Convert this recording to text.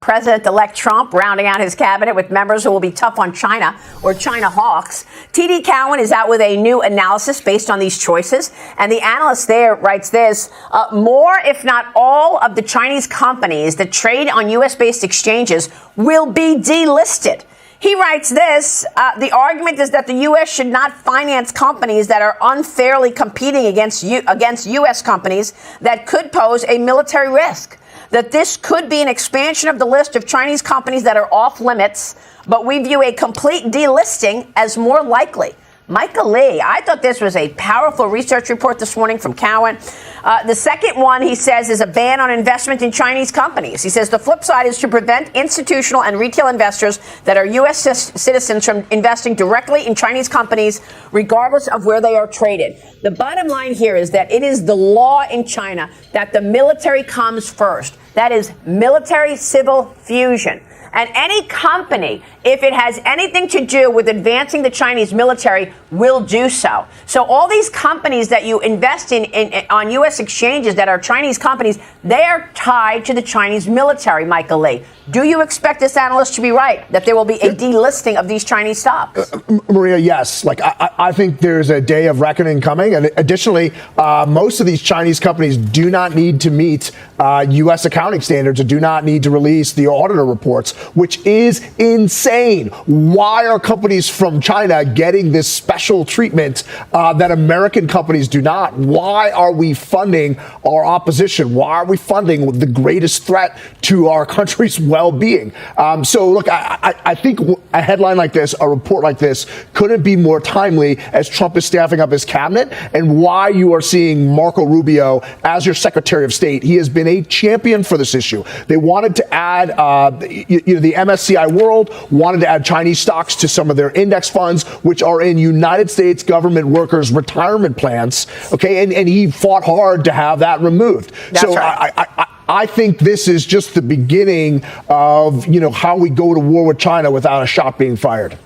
President-elect Trump rounding out his cabinet with members who will be tough on China or China hawks. TD Cowen is out with a new analysis based on these choices. And the analyst there writes this, more, if not all, of the Chinese companies that trade on U.S.-based exchanges will be delisted. He writes this, the argument is that the U.S. should not finance companies that are unfairly competing against U.S. companies that could pose a military risk. That this could be an expansion of the list of Chinese companies that are off limits, but we view a complete delisting as more likely. Michael Lee, I thought this was a powerful research report this morning from Cowen. The second one, he says, is a ban on investment in Chinese companies. He says the flip side is to prevent institutional and retail investors that are U.S. citizens from investing directly in Chinese companies, regardless of where they are traded. The bottom line here is that it is the law in China that the military comes first. That is military-civil fusion. And any company, if it has anything to do with advancing the Chinese military, will do so. So all these companies that you invest in on U.S. exchanges that are Chinese companies, they are tied to the Chinese military, Michael Lee. Do you expect this analyst to be right, that there will be a delisting of these Chinese stocks? Maria, yes. I think there's a day of reckoning coming. And additionally, most of these Chinese companies do not need to meet U.S. accounting standards or do not need to release the auditor reports, which is insane. Why are companies from China getting this special treatment that American companies do not? Why are we funding our opposition? Why are we funding the greatest threat to our country's well-being? So, look, I think a headline like this, a report like this, couldn't be more timely as Trump is staffing up his cabinet, and why you are seeing Marco Rubio as your Secretary of State. He has been a champion for this issue. They wanted to add, the MSCI World wanted to add Chinese stocks to some of their index funds, which are in United States government workers' retirement plans. Okay, and he fought hard to have that removed. That's so right. I think this is just the beginning of how we go to war with China without a shot being fired.